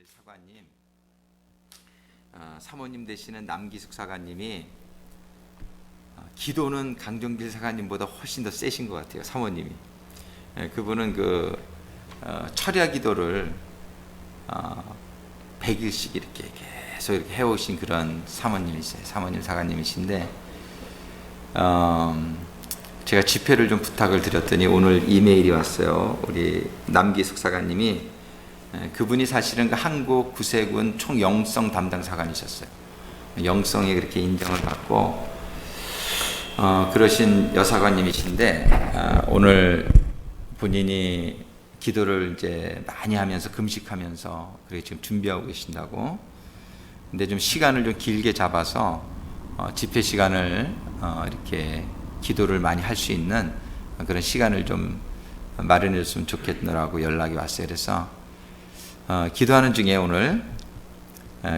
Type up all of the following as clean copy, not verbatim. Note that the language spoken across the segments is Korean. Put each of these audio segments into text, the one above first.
사관님, 사모님 되시는 남기숙 사관님이 기도는 강정길 사관님보다 훨씬 더 세신 것 같아요. 사모님이. 그분은 철야 기도를 100일씩 이렇게 계속 이렇게 해오신 그런 사모님이세요. 사모님 사관님이신데 제가 집회를 좀 부탁을 드렸더니 오늘 이메일이 왔어요. 우리 남기숙 사관님이 그분이 사실은 한국 구세군 총영성 담당 사관이셨어요. 영성에 그렇게 인정을 받고 그러신 여사관님이신데 오늘 본인이 기도를 이제 많이 하면서 금식하면서 그렇게 지금 준비하고 계신다고. 근데 좀 시간을 좀 길게 잡아서 집회 시간을 이렇게 기도를 많이 할 수 있는 그런 시간을 좀 마련해 줬으면 좋겠노라고 연락이 왔어요. 그래서 기도하는 중에 오늘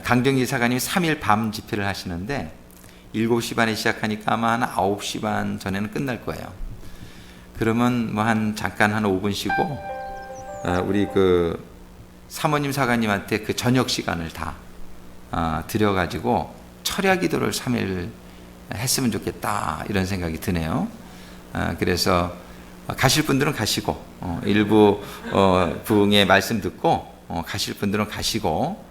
강정길 사관님이 3일 밤 집회를 하시는데 7시 반에 시작하니까 아마 한 9시 반 전에는 끝날 거예요. 그러면 뭐 잠깐 한 5분 쉬고 우리 사모님 사관님한테 그 저녁 시간을 다 드려가지고 철야 기도를 3일 했으면 좋겠다 이런 생각이 드네요. 그래서 가실 분들은 가시고 일부 부흥의 말씀 듣고 가실 분들은 가시고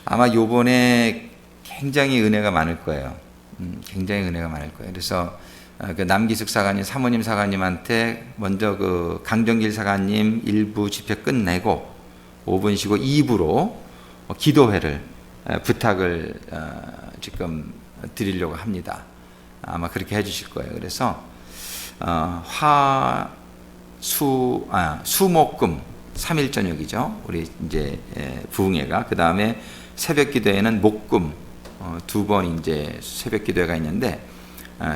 아마 요번에 굉장히 은혜가 많을 거예요. 굉장히 은혜가 많을 거예요. 그래서 남기숙 사관님, 사모님 사관님한테 먼저 강정길 사관님 일부 집회 끝내고 5분 쉬고 2부로 기도회를 부탁을 지금 드리려고 합니다. 아마 그렇게 해주실 거예요. 그래서 수목금 3일 저녁이죠. 우리 이제 부흥회가. 그 다음에 새벽 기도회는 목금 2번 이제 새벽 기도회가 있는데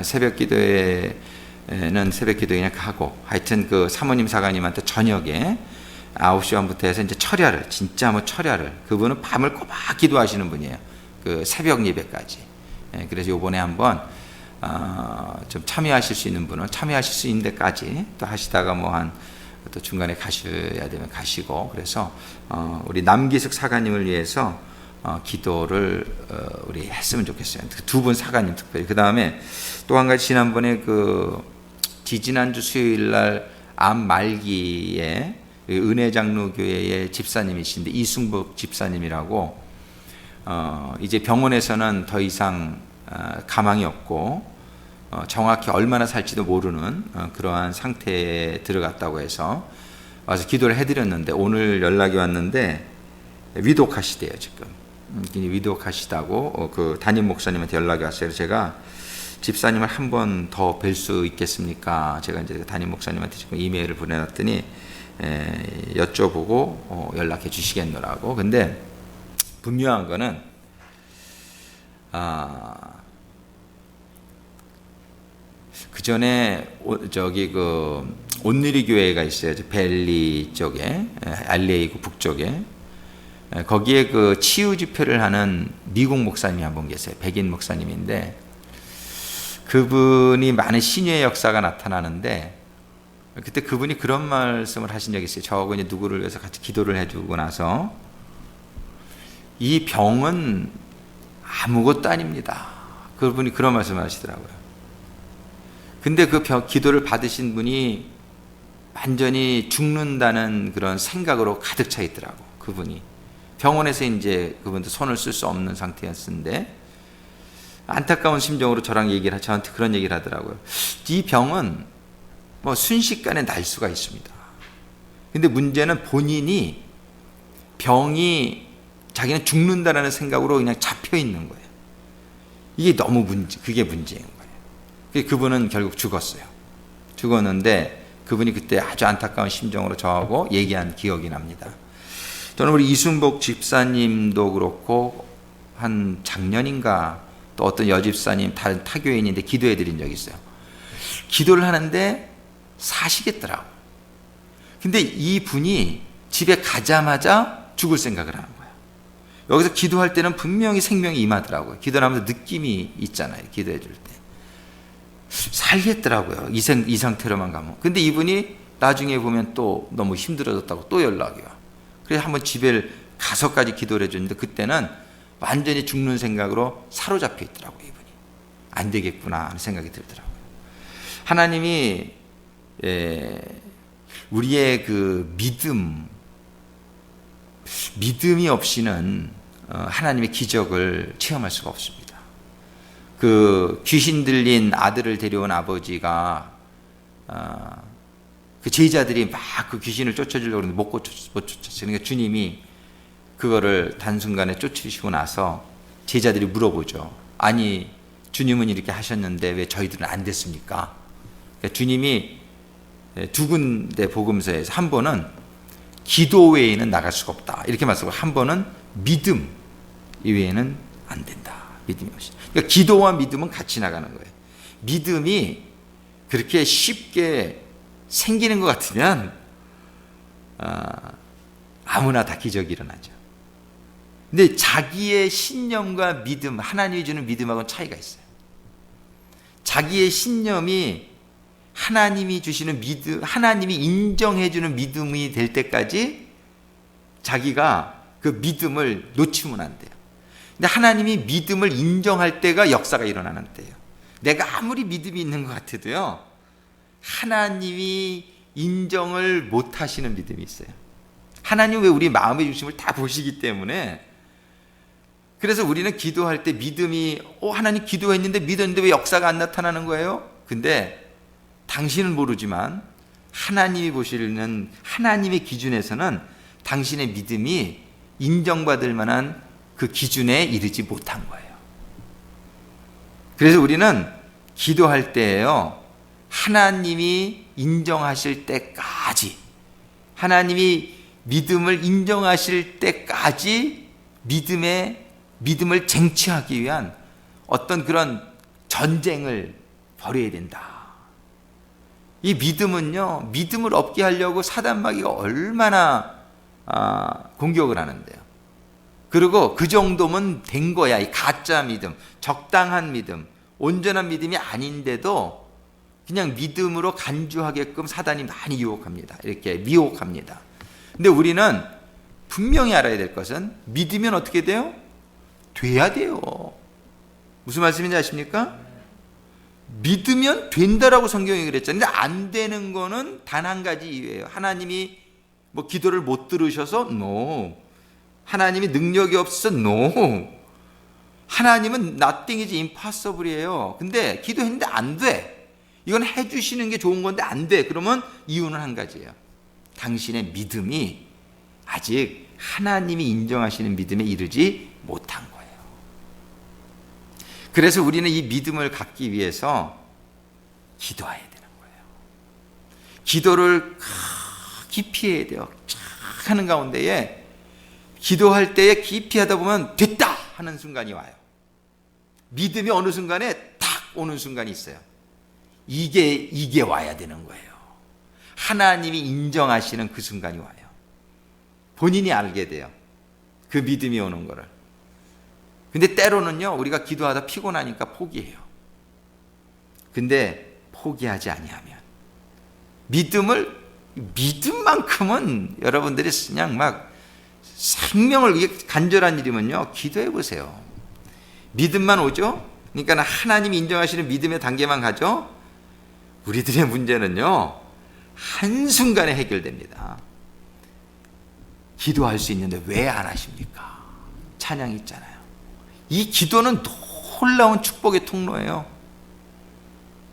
새벽 기도회는 새벽 기도회 그냥 가고 하여튼 사모님 사관님한테 저녁에 9시 반부터 해서 이제 철야를 진짜 철야를 그분은 밤을 꼬박 기도하시는 분이에요. 새벽 예배까지. 그래서 요번에 한번 좀 참여하실 수 있는 분은 참여하실 수 있는 데까지 또 하시다가 또 중간에 가셔야 되면 가시고 그래서 우리 남기숙 사관님을 위해서 기도를 우리 했으면 좋겠어요. 두 분 사관님 특별히. 그 다음에 또 한 가지 지난번에 지지난주 수요일 날 암 말기에 은혜장로교회의 집사님이신데 이승복 집사님이라고 이제 병원에서는 더 이상 가망이 없고 정확히 얼마나 살지도 모르는 그러한 상태에 들어갔다고 해서 와서 기도를 해드렸는데 오늘 연락이 왔는데 위독하시대요. 지금 위독하시다고 담임 목사님한테 연락이 왔어요. 그래서 제가 집사님을 한 번 더 뵐 수 있겠습니까? 제가 이제 담임 목사님한테 지금 이메일을 보내놨더니 여쭤보고 연락해 주시겠노라고. 근데 분명한 거는 그 전에 온누리 교회가 있어요. 벨리 쪽에 알레이구 북쪽에 거기에 치유 집회를 하는 미국 목사님이 한 분 계세요. 백인 목사님인데 그분이 많은 신유의 역사가 나타나는데 그때 그분이 그런 말씀을 하신 적이 있어요. 저하고 이제 누구를 위해서 같이 기도를 해주고 나서 이 병은 아무것도 아닙니다. 그분이 그런 말씀을 하시더라고요. 근데 기도를 받으신 분이 완전히 죽는다는 그런 생각으로 가득 차 있더라고. 그분이 병원에서 이제 그분도 손을 쓸 수 없는 상태였는데 안타까운 심정으로 저한테 그런 얘기를 하더라고요. 이 병은 순식간에 날 수가 있습니다. 근데 문제는 본인이 병이 자기는 죽는다라는 생각으로 그냥 잡혀 있는 거예요. 이게 그게 문제인 거예요. 그분은 결국 죽었는데 그분이 그때 아주 안타까운 심정으로 저하고 얘기한 기억이 납니다. 저는 우리 이순복 집사님도 그렇고 한 작년인가 또 어떤 여집사님 다른 타교인인데 기도해 드린 적이 있어요. 기도를 하는데 사시겠더라고. 근데 이 분이 집에 가자마자 죽을 생각을 하는 거예요. 여기서 기도할 때는 분명히 생명이 임하더라고요. 기도를 하면서 느낌이 있잖아요. 기도해 줄 때. 살겠더라고요. 이 상태로만 가면. 근데 이분이 나중에 보면 또 너무 힘들어졌다고 또 연락이 와. 그래서 한번 집에 가서까지 기도를 해줬는데 그때는 완전히 죽는 생각으로 사로잡혀 있더라고요. 이분이 안 되겠구나 하는 생각이 들더라고요. 하나님이 우리의 그 믿음이 없이는 하나님의 기적을 체험할 수가 없습니다. 그 귀신 들린 아들을 데려온 아버지가 그 제자들이 막 그 귀신을 쫓아주려고 하는데 못 쫓았어요. 그러니까 주님이 그거를 단순간에 쫓으시고 나서 제자들이 물어보죠. 아니 주님은 이렇게 하셨는데 왜 저희들은 안 됐습니까? 그러니까 주님이 두 군데 복음서에서 한 번은 기도 외에는 나갈 수가 없다 이렇게 말씀하고, 한 번은 믿음 이외에는 안 된다. 믿음이 없이. 그러니까 기도와 믿음은 같이 나가는 거예요. 믿음이 그렇게 쉽게 생기는 것 같으면 아무나 다 기적이 일어나죠. 근데 자기의 신념과 믿음, 하나님이 주는 믿음하고는 차이가 있어요. 자기의 신념이 하나님이 주시는 믿음, 하나님이 인정해 주는 믿음이 될 때까지 자기가 그 믿음을 놓치면 안 돼요. 근데 하나님이 믿음을 인정할 때가 역사가 일어나는 때예요. 내가 아무리 믿음이 있는 것 같아도요, 하나님이 인정을 못 하시는 믿음이 있어요. 하나님 왜 우리 마음의 중심을 다 보시기 때문에, 그래서 우리는 기도할 때 믿음이 하나님 기도했는데 믿었는데 왜 역사가 안 나타나는 거예요? 근데 당신은 모르지만 하나님이 보시는 하나님의 기준에서는 당신의 믿음이 인정받을 만한 그 기준에 이르지 못한 거예요. 그래서 우리는 기도할 때에요, 하나님이 인정하실 때까지, 하나님이 믿음을 인정하실 때까지 믿음을 쟁취하기 위한 어떤 그런 전쟁을 벌여야 된다. 이 믿음은요, 믿음을 없게 하려고 사단마귀가 얼마나 공격을 하는데요. 그리고 그 정도면 된 거야. 이 가짜 믿음, 적당한 믿음, 온전한 믿음이 아닌데도 그냥 믿음으로 간주하게끔 사단이 많이 유혹합니다. 이렇게 미혹합니다. 근데 우리는 분명히 알아야 될 것은, 믿으면 어떻게 돼요? 돼야 돼요. 무슨 말씀인지 아십니까? 믿으면 된다라고 성경이 그랬잖아요. 근데 안 되는 거는 단 한 가지 이유예요. 하나님이 뭐 기도를 못 들으셔서? No. 하나님이 능력이 없어서? No. 하나님은 nothing이지 impossible이에요. 근데 기도했는데 안 돼. 이건 해주시는 게 좋은 건데 안 돼. 그러면 이유는 한 가지예요. 당신의 믿음이 아직 하나님이 인정하시는 믿음에 이르지 못한 거예요. 그래서 우리는 이 믿음을 갖기 위해서 기도해야 되는 거예요. 기도를 깊이 해야 돼요. 쫙 하는 가운데에 기도할 때에 깊이 하다 보면 됐다 하는 순간이 와요. 믿음이 어느 순간에 탁 오는 순간이 있어요. 이게 와야 되는 거예요. 하나님이 인정하시는 그 순간이 와요. 본인이 알게 돼요. 그 믿음이 오는 거를. 근데 때로는요, 우리가 기도하다 피곤하니까 포기해요. 근데 포기하지 아니하면, 믿음만큼은 여러분들이 그냥 막 생명을, 이게 간절한 일이면요, 기도해 보세요. 믿음만 오죠? 그러니까 하나님이 인정하시는 믿음의 단계만 가죠? 우리들의 문제는요, 한순간에 해결됩니다. 기도할 수 있는데 왜 안 하십니까? 찬양 있잖아요. 이 기도는 놀라운 축복의 통로예요.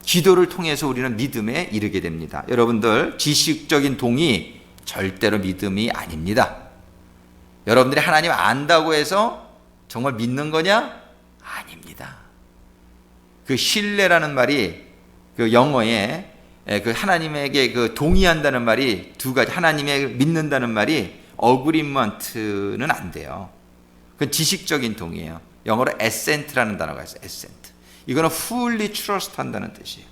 기도를 통해서 우리는 믿음에 이르게 됩니다. 여러분들, 지식적인 동의 절대로 믿음이 아닙니다. 여러분들이 하나님 안다고 해서 정말 믿는 거냐? 아닙니다. 그 신뢰라는 말이 그 영어에 그 하나님에게 그 동의한다는 말이 두 가지, 하나님에 믿는다는 말이 어그리먼트는 안 돼요. 그건 지식적인 동의예요. 영어로 assent라는 단어가 있어요. assent. 이거는 fully trust 한다는 뜻이에요.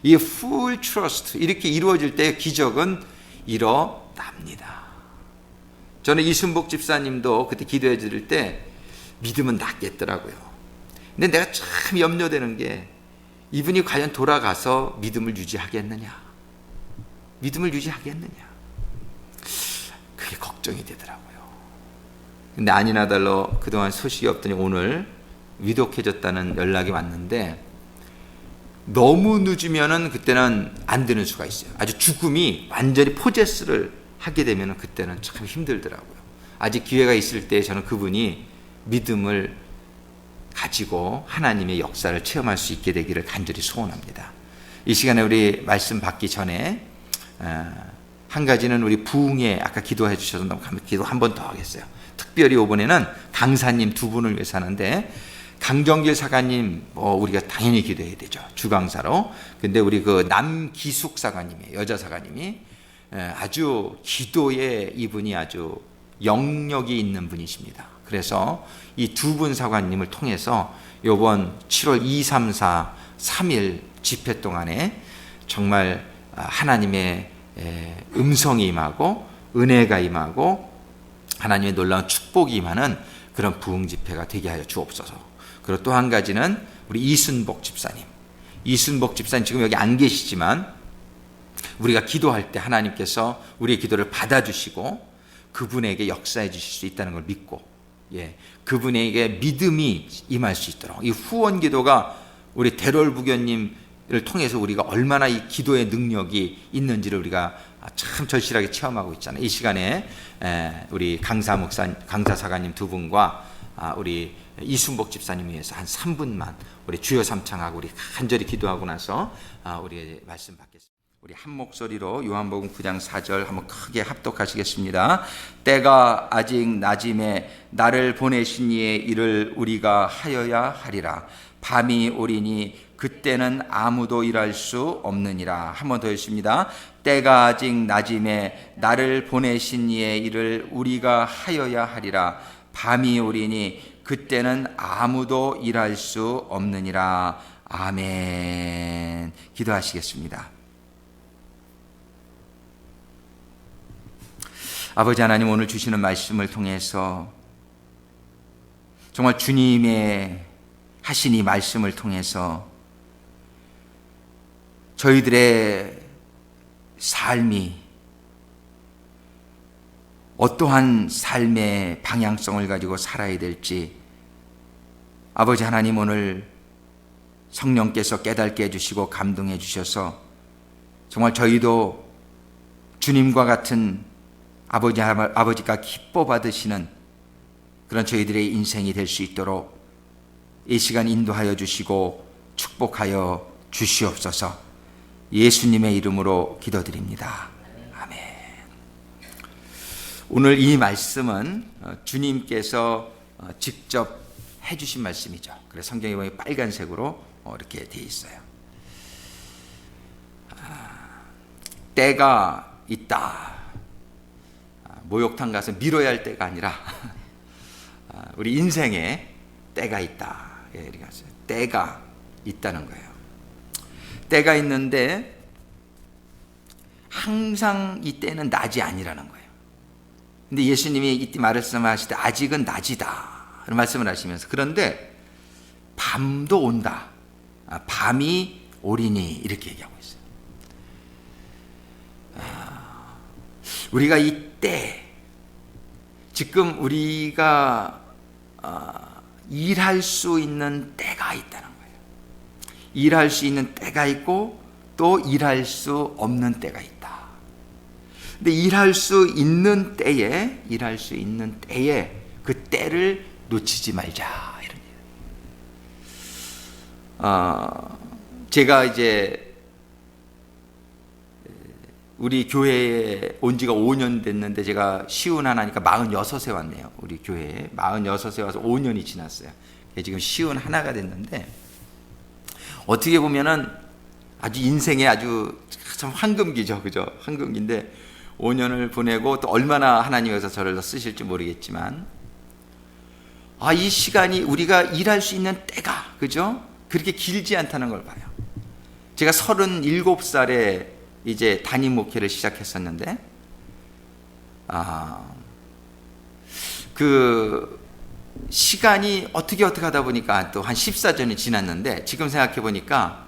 이 full trust, 이렇게 이루어질 때 기적은 일어납니다. 저는 이순복 집사님도 그때 기도해 드릴 때 믿음은 낫겠더라고요. 근데 내가 참 염려되는 게, 이분이 과연 돌아가서 믿음을 유지하겠느냐, 믿음을 유지하겠느냐, 그게 걱정이 되더라고요. 근데 아니나달로 그동안 소식이 없더니 오늘 위독해졌다는 연락이 왔는데, 너무 늦으면은 그때는 안 되는 수가 있어요. 아주 죽음이 완전히 포제스를 하게 되면은 그때는 참 힘들더라고요. 아직 기회가 있을 때 저는 그분이 믿음을 가지고 하나님의 역사를 체험할 수 있게 되기를 간절히 소원합니다. 이 시간에 우리 말씀 받기 전에 한 가지는 우리 부흥에 아까 기도해 주셔서 너무 기도 한 번 더 하겠어요. 특별히 이번에는 강사님 두 분을 위해서 하는데, 강정길 사가님 우리가 당연히 기도해야 되죠, 주강사로. 근데 우리 그 남기숙 사가님이, 여자 사가님이 아주 기도에 이분이 아주 영역이 있는 분이십니다. 그래서 이 두 분 사관님을 통해서 이번 7월 2, 3, 4, 3일 집회 동안에 정말 하나님의 음성이 임하고 은혜가 임하고 하나님의 놀라운 축복이 임하는 그런 부흥 집회가 되게 하여 주옵소서. 그리고 또 한 가지는 우리 이순복 집사님. 이순복 집사님 지금 여기 안 계시지만 우리가 기도할 때 하나님께서 우리의 기도를 받아주시고 그분에게 역사해 주실 수 있다는 걸 믿고, 그분에게 믿음이 임할 수 있도록, 이 후원 기도가 우리 대롤 부교님을 통해서 우리가 얼마나 이 기도의 능력이 있는지를 우리가 참 절실하게 체험하고 있잖아요. 이 시간에 우리 강사 사가님 두 분과 우리 이순복 집사님 위해서 한 3분만 우리 주여 삼창하고 우리 간절히 기도하고 나서 우리 말씀 받겠습니다. 우리 한 목소리로 요한복음 9장 4절 한번 크게 합독하시겠습니다. 때가 아직 낮임에 나를 보내신 이의 일을 우리가 하여야 하리라. 밤이 오리니 그때는 아무도 일할 수 없느니라. 한 번 더 읽습니다. 때가 아직 낮임에 나를 보내신 이의 일을 우리가 하여야 하리라. 밤이 오리니 그때는 아무도 일할 수 없느니라. 아멘. 기도하시겠습니다. 아버지 하나님, 오늘 주시는 말씀을 통해서 정말 주님의 하신 이 말씀을 통해서 저희들의 삶이 어떠한 삶의 방향성을 가지고 살아야 될지 아버지 하나님, 오늘 성령께서 깨닫게 해주시고 감동해 주셔서 정말 저희도 주님과 같은 아버지가 기뻐 받으시는 그런 저희들의 인생이 될 수 있도록 이 시간 인도하여 주시고 축복하여 주시옵소서. 예수님의 이름으로 기도드립니다. 아멘. 오늘 이 말씀은 주님께서 직접 해주신 말씀이죠. 그래서 성경에 보면 빨간색으로 이렇게 되어 있어요. 때가 있다. 목욕탕 가서 밀어야 할 때가 아니라 우리 인생에 때가 있다. 이렇게 하세요. 때가 있다는 거예요. 때가 있는데 항상 이 때는 낮이 아니라는 거예요. 근데 예수님이 이때 말씀하실 때 아직은 낮이다 그런 말씀을 하시면서, 그런데 밤도 온다. 밤이 오리니 이렇게 얘기하고 있어요. 우리가 이때 지금 우리가 일할 수 있는 때가 있다는 거예요. 일할 수 있는 때가 있고 또 일할 수 없는 때가 있다. 근데 일할 수 있는 때에 그 때를 놓치지 말자, 이런 얘기예요. 제가 이제 우리 교회에 온 지가 5년 됐는데 제가 시운 하나니까 46에 왔네요. 우리 교회에 46에 와서 5년이 지났어요. 지금 시운 하나가 됐는데 어떻게 보면은 아주 인생의 아주 참 황금기죠. 그죠? 황금기인데 5년을 보내고 또 얼마나 하나님께서 저를 더 쓰실지 모르겠지만 이 시간이 우리가 일할 수 있는 때가, 그죠? 그렇게 길지 않다는 걸 봐요. 제가 37살에 이제 담임 목회를 시작했었는데 그 시간이 어떻게 하다 보니까 또 한 14년이 지났는데 지금 생각해 보니까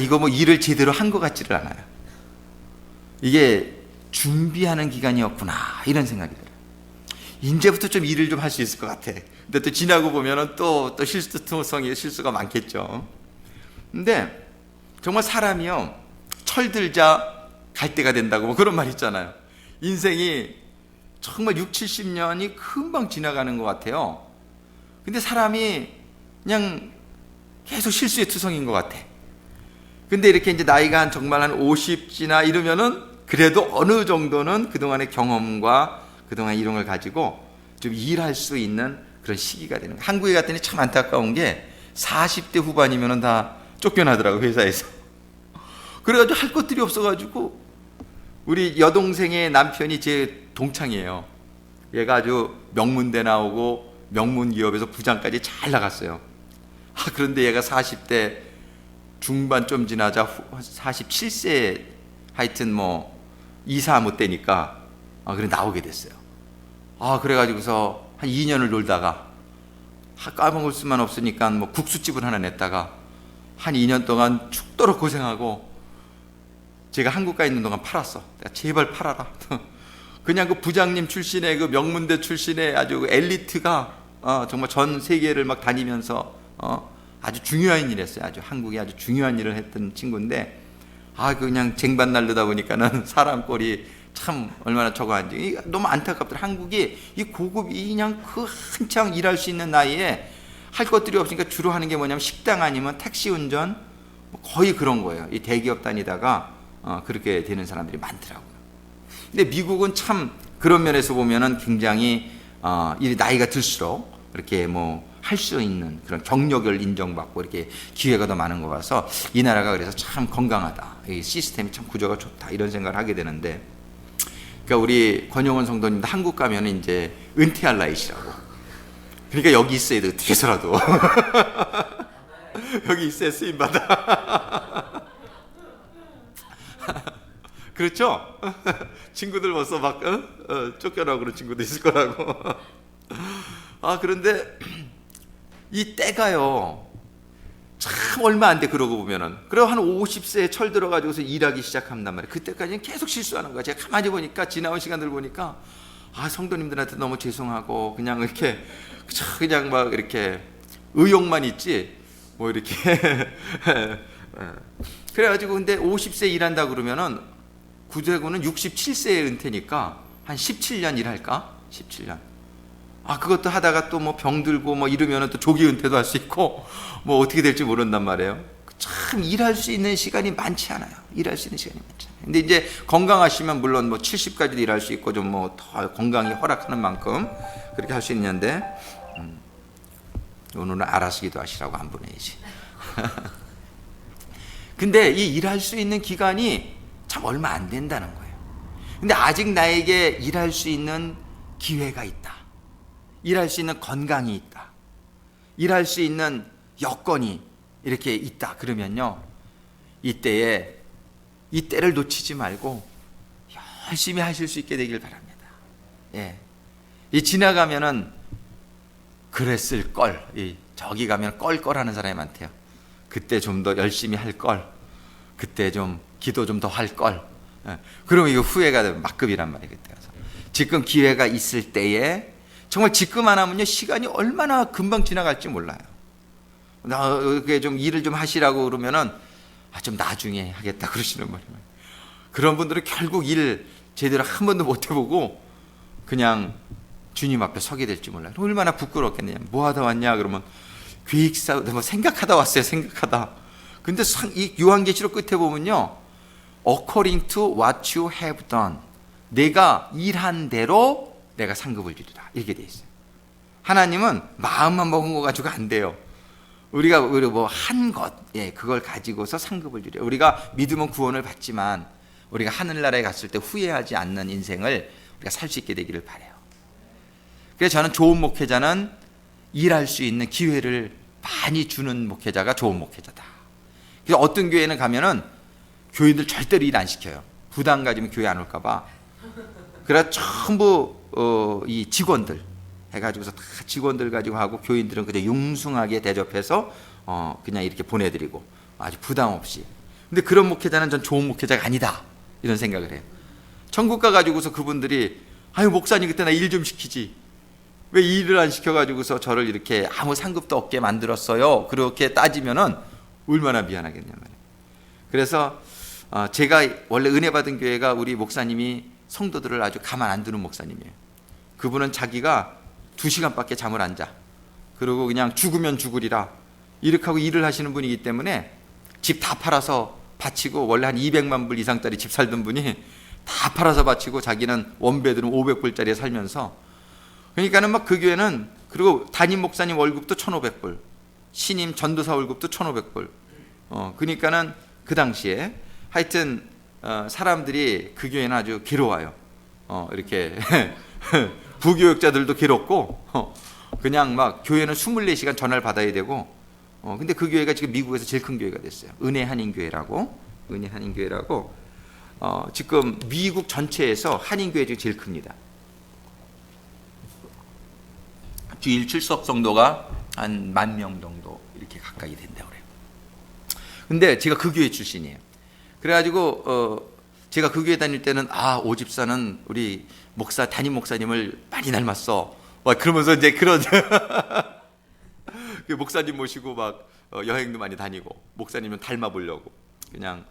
이거 뭐 일을 제대로 한 것 같지를 않아요. 이게 준비하는 기간이었구나, 이런 생각이 들어요. 이제부터 좀 일을 좀 할 수 있을 것 같아. 근데 또 지나고 보면은 또 실수가 많겠죠. 근데 정말 사람이요, 철들자 갈 때가 된다고 뭐 그런 말 있잖아요. 인생이 정말 6, 70년이 금방 지나가는 것 같아요. 근데 사람이 그냥 계속 실수의 투성인 것 같아. 근데 이렇게 이제 나이가 정말 한 50지나 이러면은 그래도 어느 정도는 그동안의 경험과 그동안 이런 걸 가지고 좀 일할 수 있는 그런 시기가 되는 거예요. 한국에 갔더니 참 안타까운 게 40대 후반이면은 다 쫓겨나더라고, 회사에서. 그래가지고 할 것들이 없어가지고 우리 여동생의 남편이 제 동창이에요. 얘가 아주 명문대 나오고 명문기업에서 부장까지 잘 나갔어요. 그런데 얘가 40대 중반 좀 지나자 47세 하여튼 뭐 이사 못 되니까 그래 나오게 됐어요. 그래가지고서 한 2년을 놀다가 까먹을 수만 없으니까 뭐 국수집을 하나 냈다가 한 2년 동안 죽도록 고생하고 제가 한국 가 있는 동안 팔았어. 내가 제발 팔아라. 그냥 그 부장님 출신의 그 명문대 출신의 아주 그 엘리트가 정말 전 세계를 막 다니면서 아주 중요한 일을 했어요. 아주 한국에 아주 중요한 일을 했던 친구인데 그냥 쟁반 날르다 보니까는 사람 꼴이 참 얼마나 저거 한지 너무 안타깝더라. 한국이 이 고급이 그냥 그 한창 일할 수 있는 나이에 할 것들이 없으니까 주로 하는 게 뭐냐면 식당 아니면 택시 운전 거의 그런 거예요. 이 대기업 다니다가 그렇게 되는 사람들이 많더라고요. 근데 미국은 참 그런 면에서 보면은 굉장히 이 나이가 들수록 이렇게 뭐 할 수 있는 그런 경력을 인정받고 이렇게 기회가 더 많은 것 같아서 이 나라가 그래서 참 건강하다. 이 시스템이 참 구조가 좋다. 이런 생각을 하게 되는데, 그러니까 우리 권용원 성도님도 한국 가면 이제 은퇴할 나이시라고. 그러니까 여기 있어야 돼. 어떻게 해서라도. 여기 있어야 쓰임 받아. 그렇죠? 친구들 벌써 막 쫓겨나고 그런 친구도 있을 거라고. 그런데 이 때가요 참 얼마 안 돼. 그러고 보면은 그리고 한 50세에 철 들어가지고서 일하기 시작한단 말이에요. 그때까지는 계속 실수하는 거야. 제가 가만히 보니까 지나온 시간들 보니까 성도님들한테 너무 죄송하고 그냥 이렇게 그냥 막 이렇게 의욕만 있지 뭐 이렇게 그래가지고 근데 50세 일한다 그러면은 구대구는 67세에 은퇴니까 한 17년 일할까? 17년. 그것도 하다가 또 뭐 병들고 뭐 이러면은 또 조기 은퇴도 할 수 있고 뭐 어떻게 될지 모른단 말이에요. 참 일할 수 있는 시간이 많지 않아요. 일할 수 있는 시간이 많지 않아요. 근데 이제 건강하시면 물론 뭐 70까지도 일할 수 있고 좀 뭐 더 건강이 허락하는 만큼 그렇게 할 수 있는데 오늘은 알아서 기도하시라고 안 보내야지. 근데 이 일할 수 있는 기간이 참 얼마 안 된다는 거예요. 근데 아직 나에게 일할 수 있는 기회가 있다. 일할 수 있는 건강이 있다. 일할 수 있는 여건이 이렇게 있다. 그러면요, 이때를 놓치지 말고 열심히 하실 수 있게 되길 바랍니다. 예. 이 지나가면은 그랬을 걸, 저기 가면 껄껄하는 사람이 많대요. 그때 좀 더 열심히 할 걸, 그때 좀 기도 좀 더 할 걸. 예. 그러면 이거 후회가 되면 막급이란 말이에요. 그때 가서 지금 기회가 있을 때에 정말 지금 안 하면요 시간이 얼마나 금방 지나갈지 몰라요. 이렇게 좀 일을 좀 하시라고 그러면은 좀 나중에 하겠다 그러시는 분이에요. 그런 분들은 결국 일 제대로 한 번도 못 해보고 그냥 주님 앞에 서게 될지 몰라요. 얼마나 부끄럽겠느냐. 뭐 하다 왔냐 그러면 계획사 뭐 생각하다 왔어요. 생각하다. 근데 이 요한계시록 끝에 보면요, according to what you have done, 내가 일한 대로 내가 상급을 주리라 이렇게 돼 있어요. 하나님은 마음만 먹은 거 가지고 안 돼요. 우리가 뭐 한 것, 그걸 가지고서 상급을 주려. 우리가 믿음은 구원을 받지만 우리가 하늘나라에 갔을 때 후회하지 않는 인생을 우리가 살 수 있게 되기를 바라요. 그래서 저는 좋은 목회자는 일할 수 있는 기회를 많이 주는 목회자가 좋은 목회자다. 그래서 어떤 교회는 가면은 교인들 절대로 일 안 시켜요. 부담 가지면 교회 안 올까 봐. 그래서 전부 이 직원들 해가지고서 다 직원들 가지고 하고 교인들은 그냥 융숭하게 대접해서 그냥 이렇게 보내드리고 아주 부담 없이. 근데 그런 목회자는 전 좋은 목회자가 아니다 이런 생각을 해요. 천국 가가지고서 그분들이 목사님 그때 나 일 좀 시키지 왜 일을 안 시켜가지고서 저를 이렇게 아무 상급도 없게 만들었어요? 그렇게 따지면은 얼마나 미안하겠냐 말이에요. 그래서 제가 원래 은혜 받은 교회가 우리 목사님이 성도들을 아주 가만 안 두는 목사님이에요. 그분은 자기가 2시간밖에 잠을 안 자. 그리고 그냥 죽으면 죽으리라 이렇게 하고 일을 하시는 분이기 때문에 집 다 팔아서 바치고, 원래 한 200만 불 이상짜리 집 살던 분이 다 팔아서 바치고 자기는 원베드룸 500불짜리에 살면서, 그러니까는 막 그 교회는, 그리고 담임 목사님 월급도 1,500불, 신임 전도사 월급도 1,500불. 그러니까는 그 당시에 하여튼 사람들이 그 교회는 아주 괴로워요. 이렇게 부교육자들도 괴롭고, 그냥 막 교회는 24시간 전화를 받아야 되고, 근데 그 교회가 지금 미국에서 제일 큰 교회가 됐어요. 은혜 한인교회라고. 지금 미국 전체에서 한인교회 중에 제일 큽니다. 주일 출석 정도가 한 10,000명 정도 이렇게 가까이 된다고 그래요. 근데 제가 그 교회 출신이에요. 그래가지고 제가 그 교회 다닐 때는 오집사는 우리 담임 목사님을 많이 닮았어. 막 그러면서 이제 그런 그 목사님 모시고 막 여행도 많이 다니고, 목사님은 닮아보려고 그냥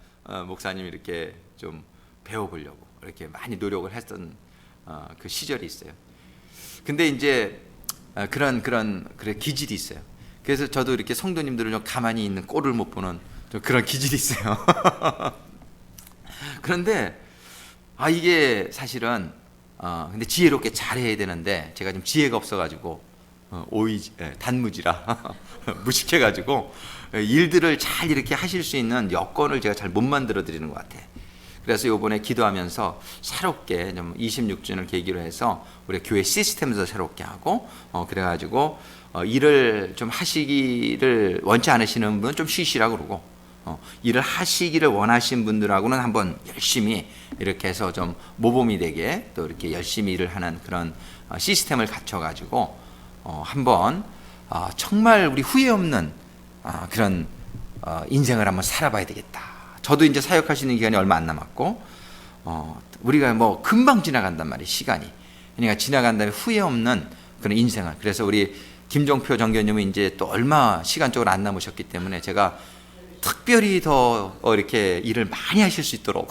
목사님 이렇게 좀 배워보려고 이렇게 많이 노력을 했던 그 시절이 있어요. 근데 이제 그런 기질이 있어요. 그래서 저도 이렇게 성도님들을 좀 가만히 있는 꼴을 못 보는 좀 그런 기질이 있어요. 그런데 이게 사실은 근데 지혜롭게 잘해야 되는데 제가 좀 지혜가 없어가지고 단무지라 무식해가지고 일들을 잘 이렇게 하실 수 있는 여건을 제가 잘 못 만들어 드리는 것 같아요. 그래서 이번에 기도하면서 새롭게 좀 26주년을 계기로 해서 우리 교회 시스템도 새롭게 하고, 그래가지고 일을 좀 하시기를 원치 않으시는 분은 좀 쉬시라고 그러고, 일을 하시기를 원하신 분들하고는 한번 열심히 이렇게 해서 좀 모범이 되게 또 이렇게 열심히 일을 하는 그런 시스템을 갖춰가지고 한번 정말 우리 후회 없는 그런 인생을 한번 살아봐야 되겠다. 저도 이제 사역하시는 기간이 얼마 안 남았고, 우리가 뭐 금방 지나간단 말이에요, 시간이. 그러니까 지나간 다음에 후회 없는 그런 인생을. 그래서 우리 김종표 정교님은 이제 또 얼마 시간적으로 안 남으셨기 때문에 제가 특별히 더 이렇게 일을 많이 하실 수 있도록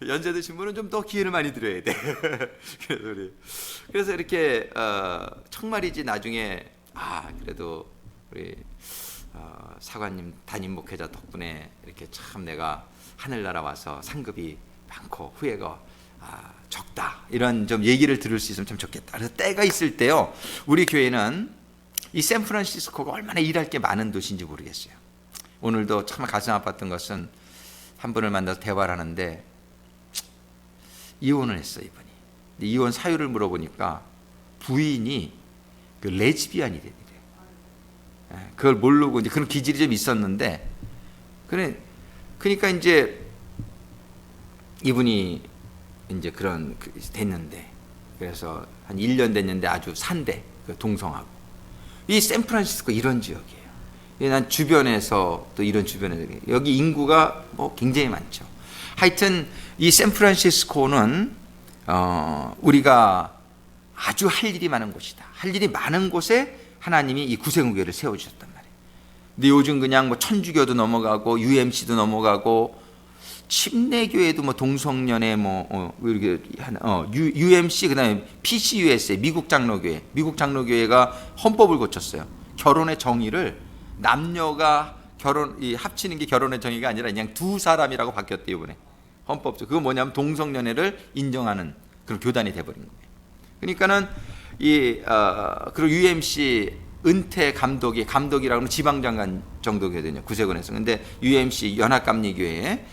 연세 드신 분은 좀 더 기회를 많이 드려야 돼. 그래서 이렇게 정말이지 나중에 그래도 우리 사관님 담임 목회자 덕분에 이렇게 참 내가 하늘나라 와서 상급이 많고 후회가 적다, 이런 좀 얘기를 들을 수 있으면 참 좋겠다. 그래서 때가 있을 때요, 우리 교회는 이 샌프란시스코가 얼마나 일할 게 많은 도시인지 모르겠어요. 오늘도 참 가슴 아팠던 것은 한 분을 만나서 대화를 하는데 이혼을 했어요, 이분이. 근데 이혼 사유를 물어보니까 부인이 그 레즈비안이 되더래요. 그걸 모르고 이제 그런 기질이 좀 있었는데, 그러니까 이제 이분이 이제 그런 됐는데, 그래서 한 1년 됐는데 아주 산대, 동성하고. 이 샌프란시스코 이런 지역이에요. 난 주변에서 또 이런 주변에 여기 인구가 뭐 굉장히 많죠. 하여튼 이 샌프란시스코는 우리가 아주 할 일이 많은 곳이다. 할 일이 많은 곳에 하나님이 이 구세군교회를 세워주셨단 말이에요. 근데 요즘 그냥 뭐 천주교도 넘어가고 UMC도 넘어가고 침례교회도 뭐 동성연애 이렇게 UMC, 그다음에 PCUSA 미국 장로교회가 헌법을 고쳤어요. 결혼의 정의를 남녀가 합치는 게 결혼의 정의가 아니라 그냥 두 사람이라고 바뀌었대요, 이번에 헌법적. 그건 뭐냐면 동성연애를 인정하는 그런 교단이 돼버린 거예요. 그러니까는 그리고 UMC 은퇴 감독이라고 하면 지방장관 정도 되거든요, 구세군에서. 근데 UMC 연합감리교회에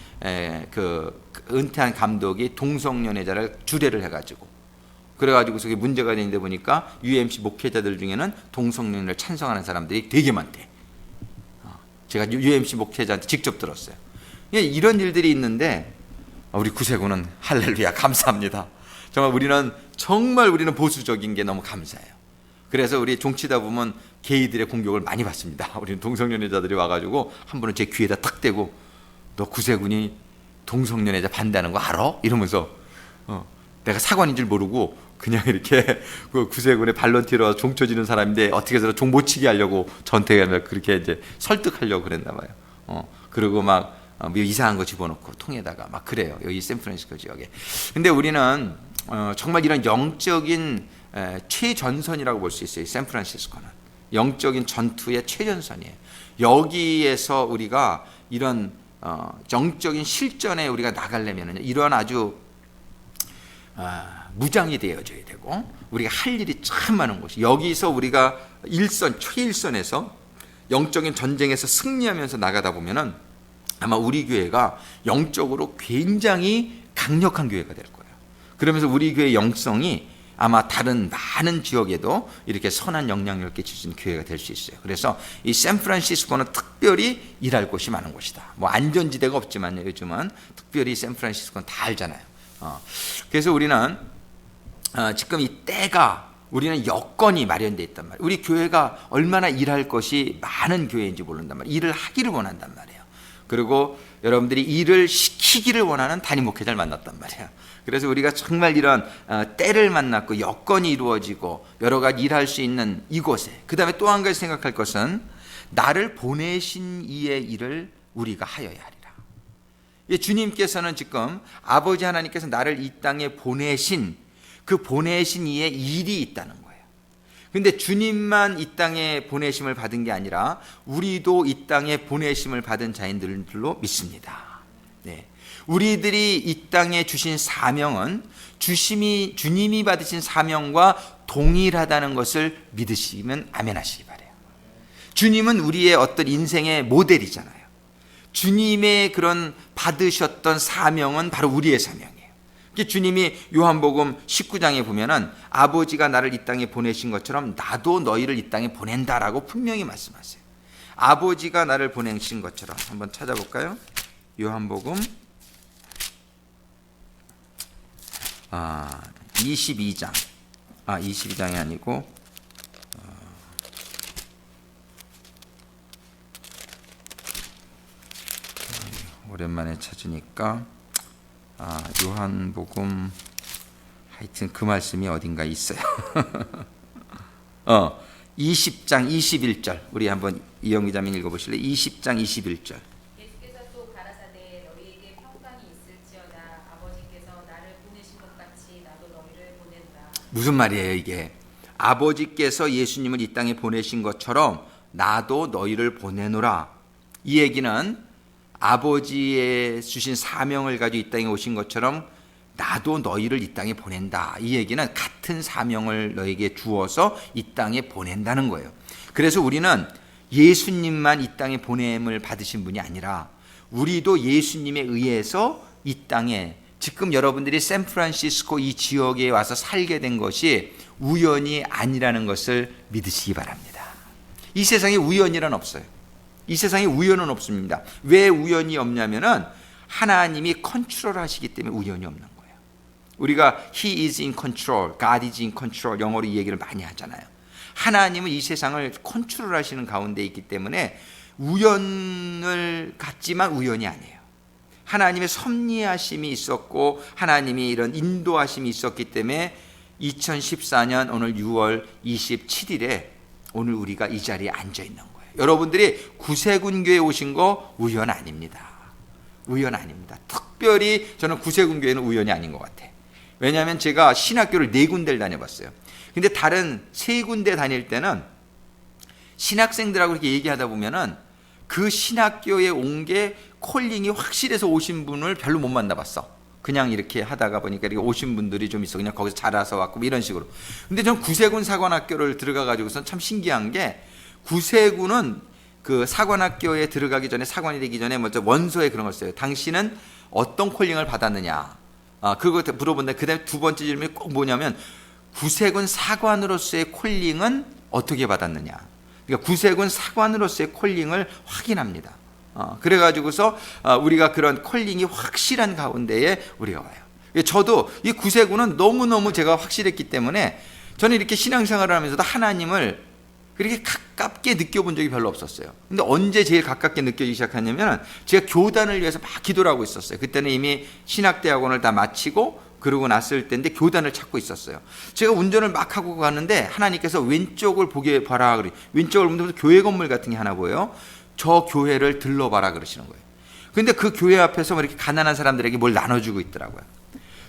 그 은퇴한 감독이 동성연애자를 주례를 해가지고, 그래가지고 그게 문제가 되는데 보니까 UMC 목회자들 중에는 동성연애를 찬성하는 사람들이 되게 많대. 제가 UMC 목회자한테 직접 들었어요. 이런 일들이 있는데 우리 구세군은 할렐루야 감사합니다. 정말 우리는 보수적인 게 너무 감사해요. 그래서 우리 종치다 보면 게이들의 공격을 많이 받습니다. 우리는 동성연애자들이 와가지고 한 번은 제 귀에다 탁 대고, 너 구세군이 동성연애자 반대하는 거 알아? 이러면서 내가 사관인 줄 모르고 그냥 이렇게 그 구세군의 발런티어로 종쳐지는 사람인데 어떻게 해서 종 못 치게 하려고 전투에 그렇게 이제 설득하려고 그랬나 봐요. 그리고 막 뭐 이상한 거 집어넣고 통에다가 막 그래요. 여기 샌프란시스코 지역에. 근데 우리는 정말 이런 영적인 최전선이라고 볼 수 있어요. 샌프란시스코는 영적인 전투의 최전선이에요. 여기에서 우리가 이런 영적인 실전에 우리가 나가려면 이런 아주 무장이 되어져야 되고 우리가 할 일이 참 많은 곳이 여기서 우리가 최일선에서 영적인 전쟁에서 승리하면서 나가다 보면은 아마 우리 교회가 영적으로 굉장히 강력한 교회가 될 거예요. 그러면서 우리 교회의 영성이 아마 다른 많은 지역에도 이렇게 선한 영향력을 끼칠 수 있는 교회가 될 수 있어요. 그래서 이 샌프란시스코는 특별히 일할 곳이 많은 곳이다. 뭐 안전지대가 없지만 요즘은 특별히 샌프란시스코는 다 알잖아요. 그래서 우리는 지금 이 때가 우리는 여건이 마련되어 있단 말이에요. 우리 교회가 얼마나 일할 것이 많은 교회인지 모른단 말이에요. 일을 하기를 원한단 말이에요. 그리고 여러분들이 일을 시키기를 원하는 담임 목회자를 만났단 말이에요. 그래서 우리가 정말 이런 때를 만났고 여건이 이루어지고 여러 가지 일할 수 있는 이곳에 그 다음에 또 한 가지 생각할 것은 나를 보내신 이의 일을 우리가 하여야 하리라. 주님께서는 지금 아버지 하나님께서 나를 이 땅에 보내신 그 보내신 이의 일이 있다는 거예요. 근데 주님만 이 땅에 보내심을 받은 게 아니라 우리도 이 땅에 보내심을 받은 자인들로 믿습니다. 네. 우리들이 이 땅에 주신 사명은 주님이 받으신 사명과 동일하다는 것을 믿으시면 아멘 하시기 바라요. 주님은 우리의 어떤 인생의 모델이잖아요. 주님의 그런 받으셨던 사명은 바로 우리의 사명이에요. 주님이 요한복음 19장에 보면은 아버지가 나를 이 땅에 보내신 것처럼 나도 너희를 이 땅에 보낸다라고 분명히 말씀하세요. 아버지가 나를 보내신 것처럼 한번 찾아볼까요? 요한복음 22장 22장이 아니고 오랜만에 찾으니까 요한복음 하여튼 그 말씀이 어딘가 있어요. 20장 21절 우리 한번 이영 기자님 읽어보실래요? 20장 21절 예수께서 또 가라사대 너희에게 평강이 있을지어다 아버지께서 나를 보내신 것 같이 나도 너희를 보낸다. 무슨 말이에요 이게? 아버지께서 예수님을 이 땅에 보내신 것처럼 나도 너희를 보내노라. 이 얘기는 아버지의 주신 사명을 가지고 이 땅에 오신 것처럼 나도 너희를 이 땅에 보낸다. 이 얘기는 같은 사명을 너에게 주어서 이 땅에 보낸다는 거예요. 그래서 우리는 예수님만 이 땅에 보냄을 받으신 분이 아니라 우리도 예수님에 의해서 이 땅에 지금 여러분들이 샌프란시스코 이 지역에 와서 살게 된 것이 우연이 아니라는 것을 믿으시기 바랍니다. 이 세상에 우연이란 없어요. 이 세상에 우연은 없습니다. 왜 우연이 없냐면은 하나님이 컨트롤 하시기 때문에 우연이 없는 거예요. 우리가 He is in control, God is in control 영어로 이 얘기를 많이 하잖아요. 하나님은 이 세상을 컨트롤 하시는 가운데 있기 때문에 우연을 갖지만 우연이 아니에요. 하나님의 섭리하심이 있었고 하나님이 이런 인도하심이 있었기 때문에 2014년 오늘 6월 27일에 오늘 우리가 이 자리에 앉아 있는 거예요. 여러분들이 구세군교에 오신 거 우연 아닙니다. 우연 아닙니다. 특별히 저는 구세군교회는 우연이 아닌 것 같아요. 왜냐하면 제가 신학교를 4군데를 다녀봤어요. 근데 다른 3군데 다닐 때는 신학생들하고 이렇게 얘기하다 보면은 그 신학교에 온 게 콜링이 확실해서 오신 분을 별로 못 만나봤어. 그냥 이렇게 하다가 보니까 이렇게 오신 분들이 좀 있어. 그냥 거기서 자라서 왔고 이런 식으로. 근데 전 구세군 사관학교를 들어가가지고선 참 신기한 게 구세군은 그 사관학교에 들어가기 전에 사관이 되기 전에 먼저 원서에 그런 걸 써요. 당신은 어떤 콜링을 받았느냐. 그거 물어본다. 그 다음에 두 번째 질문이 꼭 뭐냐면 구세군 사관으로서의 콜링은 어떻게 받았느냐. 그러니까 구세군 사관으로서의 콜링을 확인합니다. 그래가지고서 우리가 그런 콜링이 확실한 가운데에 우리가 와요. 저도 이 구세군은 너무너무 제가 확실했기 때문에 저는 이렇게 신앙생활을 하면서도 하나님을 그렇게 가깝게 느껴본 적이 별로 없었어요. 근데 언제 제일 가깝게 느껴지기 시작했냐면 제가 교단을 위해서 막 기도를 하고 있었어요. 그때는 이미 신학대학원을 다 마치고 그러고 났을 때인데 교단을 찾고 있었어요. 제가 운전을 막 하고 가는데 하나님께서 왼쪽을 보게 봐라 그래. 왼쪽을 보면 교회 건물 같은 게 하나 보여요. 저 교회를 들러봐라 그러시는 거예요. 근데 그 교회 앞에서 뭐 이렇게 가난한 사람들에게 뭘 나눠주고 있더라고요.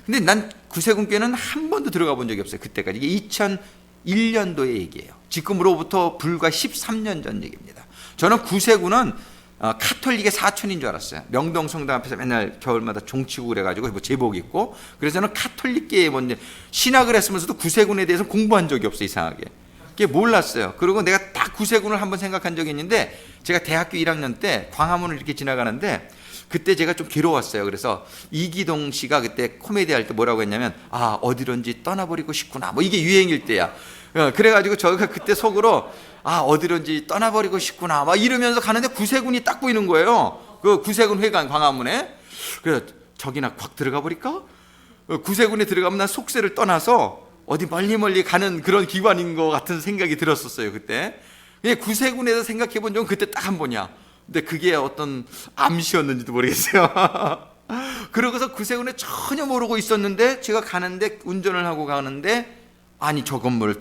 근데 난 구세군교회는 한 번도 들어가 본 적이 없어요. 그때까지. 이게 2001년도의 얘기예요. 지금으로부터 불과 13년 전 얘기입니다. 저는 구세군은 카톨릭의 사촌인 줄 알았어요. 명동 성당 앞에서 맨날 겨울마다 종치고 그래가지고 뭐 제복 입고, 그래서 저는 카톨릭계에 뭔지 신학을 했으면서도 구세군에 대해서 공부한 적이 없어. 이상하게 그게 몰랐어요. 그리고 내가 딱 구세군을 한번 생각한 적이 있는데, 제가 대학교 1학년 때 광화문을 이렇게 지나가는데 그때 제가 좀 괴로웠어요. 그래서 이기동 씨가 그때 코미디 할 때 뭐라고 했냐면, 아 어디론지 떠나버리고 싶구나, 뭐 이게 유행일 때야. 그래가지고 저희가 그때 속으로 아 어디론지 떠나버리고 싶구나 막 이러면서 가는데 구세군이 딱 보이는 거예요. 그 구세군 회관 광화문에. 그래서 저기나 확 들어가 버릴까? 구세군에 들어가면 난 속세를 떠나서 어디 멀리 가는 그런 기관인 것 같은 생각이 들었었어요. 그때 구세군에서 생각해 본 적은 그때 딱 한 번이야. 근데 그게 어떤 암시였는지도 모르겠어요. 그러고서 구세군에 전혀 모르고 있었는데 제가 가는데, 운전을 하고 가는데 아니 저 건물을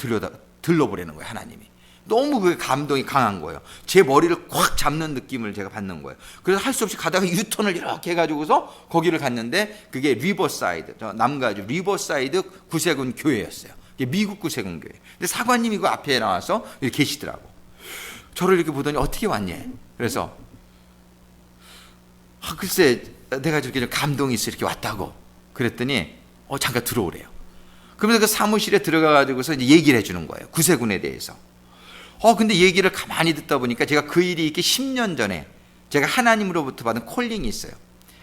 들러보라는 거예요. 하나님이. 너무 그 감동이 강한 거예요. 제 머리를 꽉 잡는 느낌을 제가 받는 거예요. 그래서 할 수 없이 가다가 유턴을 이렇게 해가지고서 거기를 갔는데 그게 리버사이드, 저 남가주 리버사이드 구세군 교회였어요. 미국 구세군 교회. 근데 사관님이 그 앞에 나와서 이렇게 계시더라고. 저를 이렇게 보더니 어떻게 왔냐. 그래서 글쎄 내가 저렇게 좀 감동이 있어 이렇게 왔다고. 그랬더니 잠깐 들어오래요. 그러면서 그 사무실에 들어가가지고서 이제 얘기를 해주는 거예요. 구세군에 대해서. 근데 얘기를 가만히 듣다 보니까 제가 그 일이 이렇게 10년 전에 제가 하나님으로부터 받은 콜링이 있어요.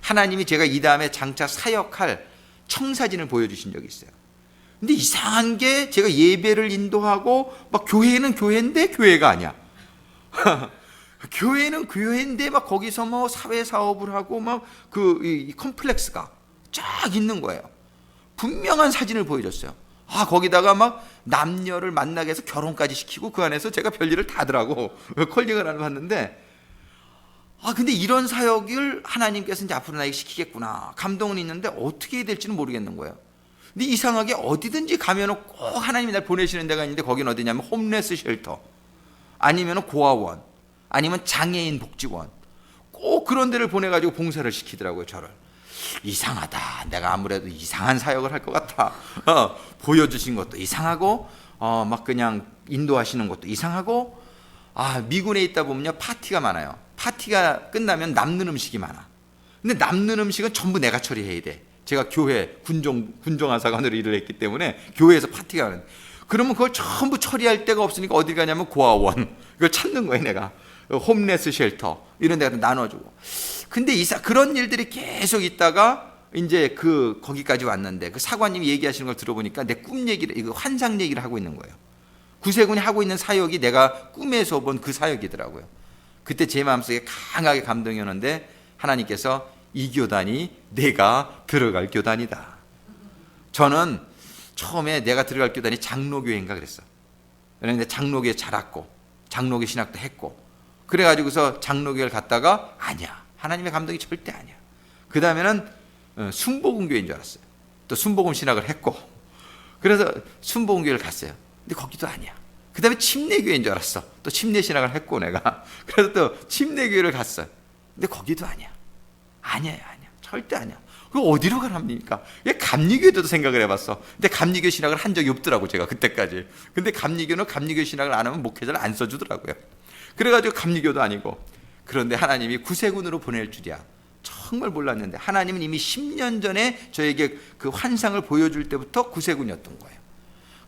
하나님이 제가 이 다음에 장차 사역할 청사진을 보여주신 적이 있어요. 근데 이상한 게 제가 예배를 인도하고 막 교회는 교회인데 교회가 아니야. 교회는 교회인데 막 거기서 뭐 사회 사업을 하고 막 그 컴플렉스가 쫙 있는 거예요. 분명한 사진을 보여줬어요. 거기다가 막 남녀를 만나게 해서 결혼까지 시키고 그 안에서 제가 별일을 다 하더라고. 콜링을 하는 봤는데 근데 이런 사역을 하나님께서 이제 앞으로 나에게 시키겠구나. 감동은 있는데 어떻게 해야 될지는 모르겠는 거예요. 근데 이상하게 어디든지 가면은 꼭 하나님이 날 보내시는 데가 있는데 거긴 어디냐면 홈레스 쉘터, 아니면 고아원, 아니면 장애인 복지원, 꼭 그런 데를 보내가지고 봉사를 시키더라고요. 저를. 이상하다. 내가 아무래도 이상한 사역을 할 것 같아. 보여주신 것도 이상하고 막 그냥 인도하시는 것도 이상하고. 미군에 있다 보면요 파티가 많아요. 파티가 끝나면 남는 음식이 많아. 근데 남는 음식은 전부 내가 처리해야 돼. 제가 교회 군종하사관으로 일을 했기 때문에 교회에서 파티가 하는. 그러면 그걸 전부 처리할 데가 없으니까 어디 가냐면 고아원. 그걸 찾는 거예요. 내가 홈레스 쉘터 이런 데가 나눠주고. 근데 그런 일들이 계속 있다가 이제 거기까지 왔는데 그 사관님이 얘기하시는 걸 들어보니까 내 꿈 얘기를, 이거 환상 얘기를 하고 있는 거예요. 구세군이 하고 있는 사역이 내가 꿈에서 본 그 사역이더라고요. 그때 제 마음속에 강하게 감동이 오는데 하나님께서 이 교단이 내가 들어갈 교단이다. 저는 처음에 내가 들어갈 교단이 장로교회인가 그랬어. 그런데 장로교회 자랐고 장로교 신학도 했고 그래가지고서 장로교회를 갔다가 아니야. 하나님의 감동이 절대 아니야. 그 다음에는 순복음교회인 줄 알았어요. 또 순복음 신학을 했고 그래서 순복음교회를 갔어요. 근데 거기도 아니야. 그 다음에 침례교회인 줄 알았어. 또 침례 신학을 했고 내가 그래서 또 침례교회를 갔어요. 근데 거기도 아니야. 아니야. 절대 아니야. 그럼 어디로 가랍니까? 감리교회도 생각을 해봤어. 근데 감리교 신학을 한 적이 없더라고 제가 그때까지. 근데 감리교는 감리교 신학을 안 하면 목회자를 안 써주더라고요. 그래가지고 감리교도 아니고. 그런데 하나님이 구세군으로 보낼 줄이야. 정말 몰랐는데 하나님은 이미 10년 전에 저에게 그 환상을 보여줄 때부터 구세군이었던 거예요.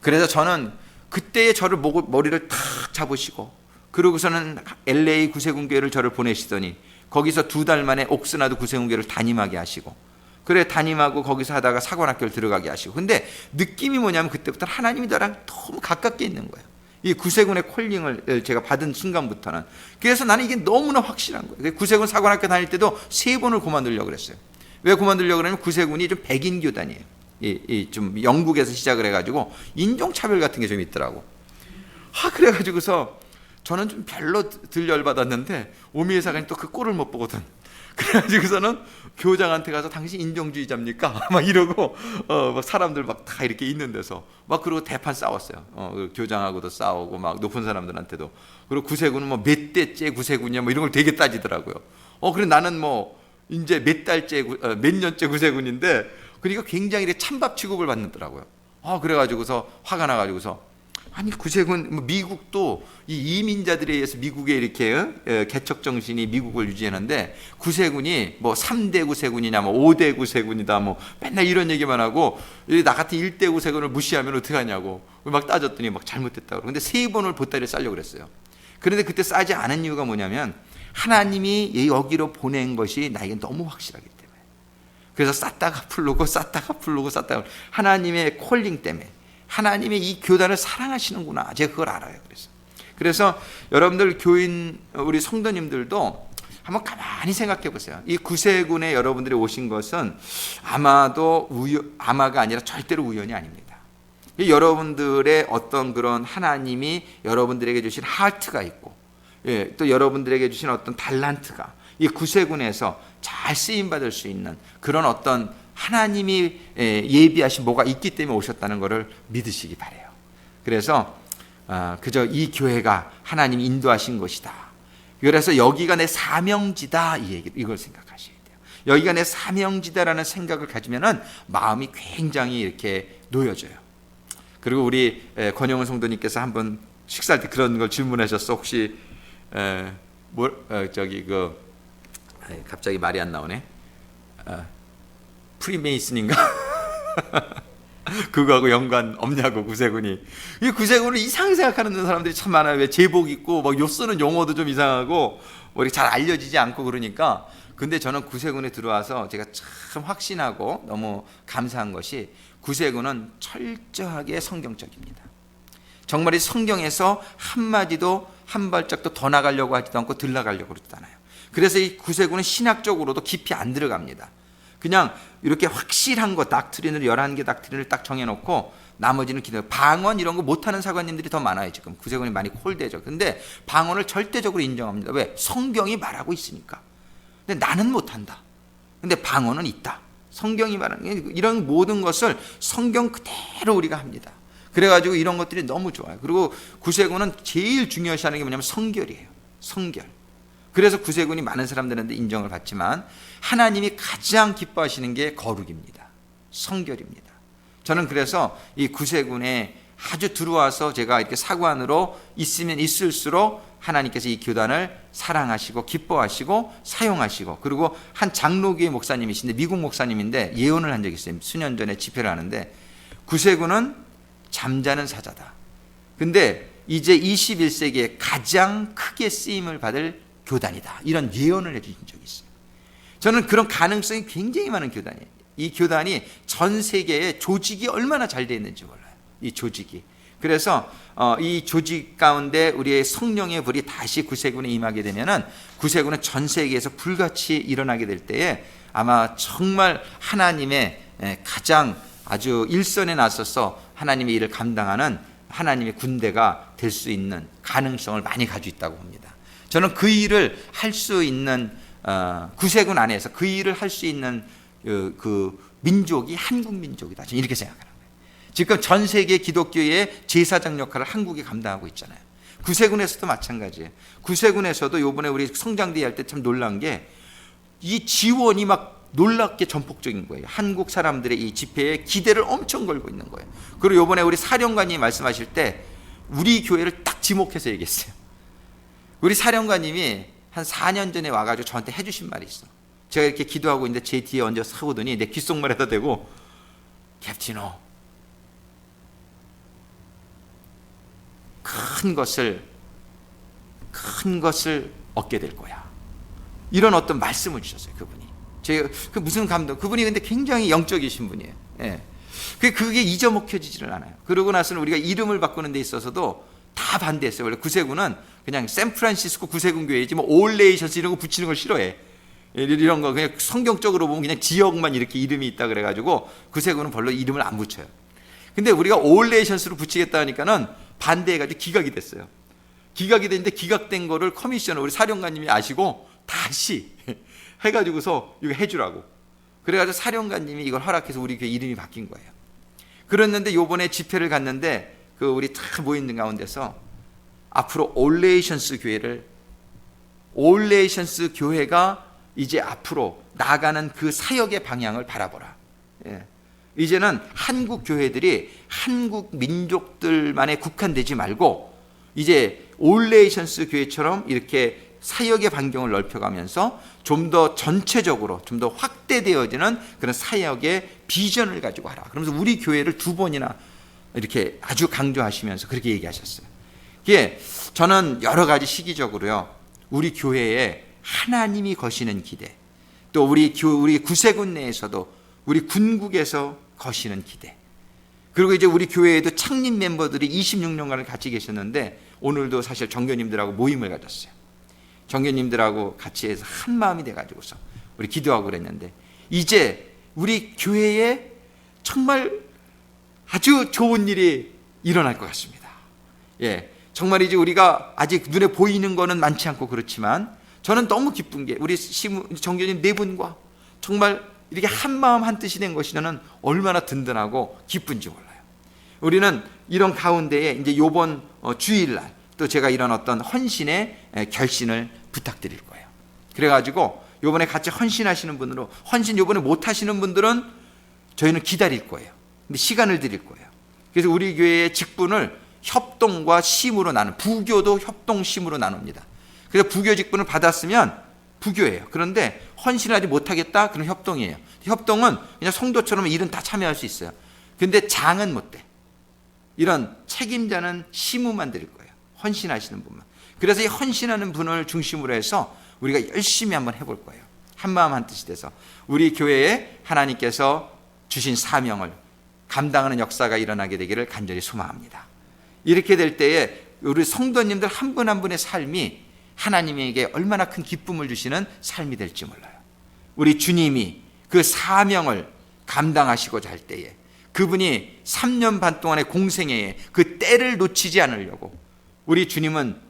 그래서 저는 그때의 저를 머리를 탁 잡으시고 그러고서는 LA 구세군교회를 저를 보내시더니 거기서 2달 만에 옥스나드 구세군교회를 담임하게 하시고 그래 담임하고 거기서 하다가 사관학교를 들어가게 하시고. 근데 느낌이 뭐냐면 그때부터 하나님이 나랑 너무 가깝게 있는 거예요. 이 구세군의 콜링을 제가 받은 순간부터는. 그래서 나는 이게 너무나 확실한 거예요. 구세군 사관학교 다닐 때도 3번을 그만두려고 그랬어요. 왜 그만두려고 그러냐면 구세군이 좀 백인 교단이에요. 좀 영국에서 시작을 해가지고 인종차별 같은 게 좀 있더라고. 그래가지고서 저는 좀 별로 덜 열받았는데 오미애 사관이 또 그 꼴을 못 보거든. 그래가지고서는 교장한테 가서 당신 인종주의자입니까? 막 이러고 막 사람들 막 다 이렇게 있는 데서 막 그러고 대판 싸웠어요. 그 교장하고도 싸우고 막 높은 사람들한테도. 그리고 구세군은 뭐 몇 대째 구세군이야 뭐 이런 걸 되게 따지더라고요. 그래 나는 뭐 이제 몇 달째 몇 년째 구세군인데 그러니까 굉장히 이렇게 찬밥 취급을 받는더라고요. 그래가지고서 화가 나가지고서 아니 구세군 뭐 미국도 이 이민자들에 의해서 미국에 이렇게 개척 정신이 미국을 유지하는데 구세군이 뭐 3대 구세군이냐 뭐 5대 구세군이다 뭐 맨날 이런 얘기만 하고 나 같은 1대 구세군을 무시하면 어떻게 하냐고 막 따졌더니 막 잘못됐다고. 근데 3번을 보따리를 싸려고 그랬어요. 그런데 그때 싸지 않은 이유가 뭐냐면 하나님이 여기로 보낸 것이 나에게 너무 확실하기 때문에. 그래서 쌌다가 풀르고 쌌다가 풀르고 쌌다가 하나님의 콜링 때문에. 하나님의 이 교단을 사랑하시는구나. 제가 그걸 알아요. 그래서 여러분들 교인 우리 성도님들도 한번 가만히 생각해 보세요. 이 구세군에 여러분들이 오신 것은 아마가 아니라 절대로 우연이 아닙니다. 여러분들의 어떤 그런 하나님이 여러분들에게 주신 하트가 있고 또 여러분들에게 주신 어떤 달란트가 이 구세군에서 잘 쓰임 받을 수 있는 그런 어떤 하나님이 예비하신 뭐가 있기 때문에 오셨다는 것을 믿으시기 바라요. 그래서 그저 이 교회가 하나님이 인도하신 것이다. 그래서 여기가 내 사명지다 이걸 생각하셔야 돼요. 여기가 내 사명지다라는 생각을 가지면은 마음이 굉장히 이렇게 놓여져요. 그리고 우리 권영은 성도님께서 한번 식사할 때 그런 걸 질문하셨어. 혹시 갑자기 말이 안 나오네. 프리메이슨인가? 그거하고 연관 없냐고 구세군이. 이 구세군을 이상하게 생각하는 사람들이 참 많아요. 왜 제복 입고 막 요 쓰는 용어도 좀 이상하고 뭐 이렇게 잘 알려지지 않고 그러니까. 근데 저는 구세군에 들어와서 제가 참 확신하고 너무 감사한 것이 구세군은 철저하게 성경적입니다. 정말 이 성경에서 한마디도 한 발짝도 더 나가려고 하지도 않고 덜 나가려고 그러잖아요. 그래서 이 구세군은 신학적으로도 깊이 안 들어갑니다. 그냥 이렇게 확실한 거 닥트린을 11개 닥트린을 딱 정해놓고 나머지는 기도. 방언 이런 거 못하는 사관님들이 더 많아요. 지금 구세군이 많이 콜되죠. 근데 방언을 절대적으로 인정합니다. 왜? 성경이 말하고 있으니까. 근데 나는 못한다. 근데 방언은 있다. 성경이 말하는 이런 모든 것을 성경 그대로 우리가 합니다. 그래가지고 이런 것들이 너무 좋아요. 그리고 구세군은 제일 중요시하는 게 뭐냐면 성결이에요. 성결. 그래서 구세군이 많은 사람들한테 인정을 받지만 하나님이 가장 기뻐하시는 게 거룩입니다. 성결입니다. 저는 그래서 이 구세군에 아주 들어와서 제가 이렇게 사관으로 있으면 있을수록 하나님께서 이 교단을 사랑하시고 기뻐하시고 사용하시고 그리고 한 장로교회 목사님이신데 미국 목사님인데 예언을 한 적이 있어요. 수년 전에 집회를 하는데 구세군은 잠자는 사자다. 근데 이제 21세기에 가장 크게 쓰임을 받을 교단이다. 이런 예언을 해주신 적이 있어요. 저는 그런 가능성이 굉장히 많은 교단이에요. 이 교단이 전 세계에 조직이 얼마나 잘 되어 있는지 몰라요. 이 조직이. 그래서 이 조직 가운데 우리의 성령의 불이 다시 구세군에 임하게 되면은 구세군은 전 세계에서 불같이 일어나게 될 때에 아마 정말 하나님의 가장 아주 일선에 나서서 하나님의 일을 감당하는 하나님의 군대가 될 수 있는 가능성을 많이 가지고 있다고 봅니다. 저는 그 일을 할 수 있는 구세군 안에서 그 일을 할 수 있는 그 민족이 한국 민족이다. 저는 이렇게 생각하는 거예요. 지금 전 세계 기독교의 제사장 역할을 한국이 감당하고 있잖아요. 구세군에서도 마찬가지예요. 구세군에서도 요번에 우리 성장대회 할 때 참 놀란 게 이 지원이 막 놀랍게 전폭적인 거예요. 한국 사람들의 이 집회에 기대를 엄청 걸고 있는 거예요. 그리고 요번에 우리 사령관님이 말씀하실 때 우리 교회를 딱 지목해서 얘기했어요. 우리 사령관님이 한 4년 전에 와가지고 저한테 해주신 말이 있어. 제가 이렇게 기도하고 있는데 제 뒤에 얹어 서보더니 내 귓속말에다 대고 캡틴오 큰 것을 얻게 될 거야. 이런 어떤 말씀을 주셨어요. 그분이. 제가 그 무슨 감동. 그분이 근데 굉장히 영적이신 분이에요. 예. 그게 잊어먹혀지지를 않아요. 그러고 나서는 우리가 이름을 바꾸는 데 있어서도 다 반대했어요. 원래 구세군은 그냥 샌프란시스코 구세군 교회지 뭐 올레이션스 이런 거 붙이는 걸 싫어해. 이런 거 그냥 성경적으로 보면 그냥 지역만 이렇게 이름이 있다 그래가지고 구세군은 별로 이름을 안 붙여요. 근데 우리가 올레이션스로 붙이겠다 하니까는 반대해가지고 기각이 됐어요. 기각이 됐는데 기각된 거를 커미셔너 우리 사령관님이 아시고 다시 해가지고서 이거 해주라고. 그래가지고 사령관님이 이걸 허락해서 우리 교회 이름이 바뀐 거예요. 그랬는데 요번에 집회를 갔는데 그 우리 다 모인 가운데서 앞으로 올레이션스 교회가 이제 앞으로 나가는 그 사역의 방향을 바라보라. 예. 이제는 한국 교회들이 한국 민족들만에 국한되지 말고 이제 올레이션스 교회처럼 이렇게 사역의 반경을 넓혀가면서 좀 더 전체적으로 좀 더 확대되어지는 그런 사역의 비전을 가지고 하라. 그러면서 우리 교회를 2번이나 이렇게 아주 강조하시면서 그렇게 얘기하셨어요. 이게 저는 여러 가지 시기적으로요, 우리 교회에 하나님이 거시는 기대, 또 우리 구세군 내에서도 우리 군국에서 거시는 기대, 그리고 이제 우리 교회에도 창립 멤버들이 26년간을 같이 계셨는데 오늘도 사실 정교님들하고 모임을 가졌어요. 정교님들하고 같이 해서 한 마음이 돼가지고서 우리 기도하고 그랬는데 이제 우리 교회에 정말 아주 좋은 일이 일어날 것 같습니다. 예, 정말 이제 우리가 아직 눈에 보이는 거는 많지 않고 그렇지만 저는 너무 기쁜 게 우리 정교님 4분과 정말 이렇게 한 마음 한 뜻이 된 것이 저는 얼마나 든든하고 기쁜지 몰라요. 우리는 이런 가운데에 이제 요번 주일날 또 제가 이런 어떤 헌신의 결신을 부탁드릴 거예요. 그래가지고 요번에 같이 헌신하시는 분으로, 헌신 요번에 못 하시는 분들은 저희는 기다릴 거예요. 근데 시간을 드릴 거예요. 그래서 우리 교회의 직분을 협동과 심으로 부교도 협동 심으로 나눕니다. 그래서 부교 직분을 받았으면 부교예요. 그런데 헌신하지 못하겠다? 그럼 협동이에요. 협동은 그냥 성도처럼 일은 다 참여할 수 있어요. 근데 장은 못 돼. 이런 책임자는 시무만 드릴 거예요. 헌신하시는 분만. 그래서 이 헌신하는 분을 중심으로 해서 우리가 열심히 한번 해볼 거예요. 한마음 한뜻이 돼서 우리 교회에 하나님께서 주신 사명을 감당하는 역사가 일어나게 되기를 간절히 소망합니다. 이렇게 될 때에 우리 성도님들 한 분 한 분의 삶이 하나님에게 얼마나 큰 기쁨을 주시는 삶이 될지 몰라요. 우리 주님이 그 사명을 감당하시고자 할 때에 그분이 3년 반 동안의 공생애에 그 때를 놓치지 않으려고 우리 주님은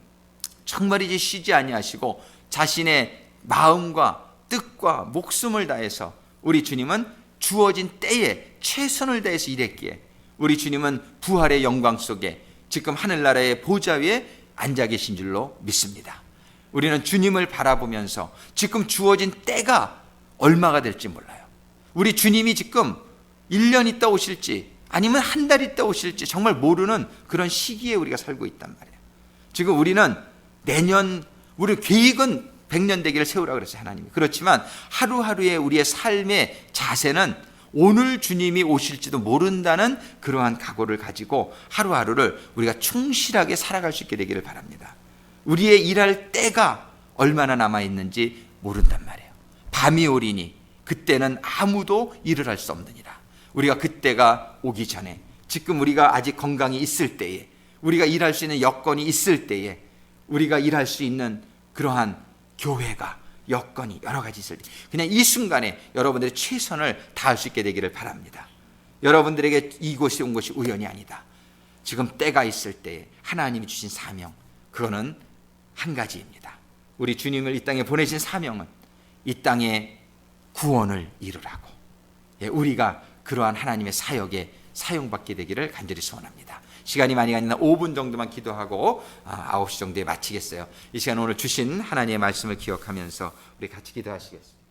정말이지 쉬지 아니하시고 자신의 마음과 뜻과 목숨을 다해서 우리 주님은 주어진 때에 최선을 다해서 일했기에 우리 주님은 부활의 영광 속에 지금 하늘나라의 보좌 위에 앉아 계신 줄로 믿습니다. 우리는 주님을 바라보면서 지금 주어진 때가 얼마가 될지 몰라요. 우리 주님이 지금 1년 있다 오실지 아니면 한 달 있다 오실지 정말 모르는 그런 시기에 우리가 살고 있단 말이에요. 지금 우리는 내년 우리 계획은 100년 되기를 세우라 그랬어요, 하나님이. 그렇지만 하루하루의 우리의 삶의 자세는 오늘 주님이 오실지도 모른다는 그러한 각오를 가지고 하루하루를 우리가 충실하게 살아갈 수 있게 되기를 바랍니다. 우리의 일할 때가 얼마나 남아있는지 모른단 말이에요. 밤이 오리니 그때는 아무도 일을 할 수 없느니라. 우리가 그때가 오기 전에 지금 우리가 아직 건강이 있을 때에 우리가 일할 수 있는 여건이 있을 때에 우리가 일할 수 있는 그러한 교회가 여건이 여러 가지 있을 때 그냥 이 순간에 여러분들의 최선을 다할 수 있게 되기를 바랍니다. 여러분들에게 이곳에 온 것이 우연이 아니다. 지금 때가 있을 때에 하나님이 주신 사명, 그거는 한 가지입니다. 우리 주님을 이 땅에 보내신 사명은 이 땅에 구원을 이루라고, 우리가 그러한 하나님의 사역에 사용받게 되기를 간절히 소원합니다. 시간이 많이 가니까 5분 정도만 기도하고 9시 정도에 마치겠어요. 이 시간 오늘 주신 하나님의 말씀을 기억하면서 우리 같이 기도하시겠습니다.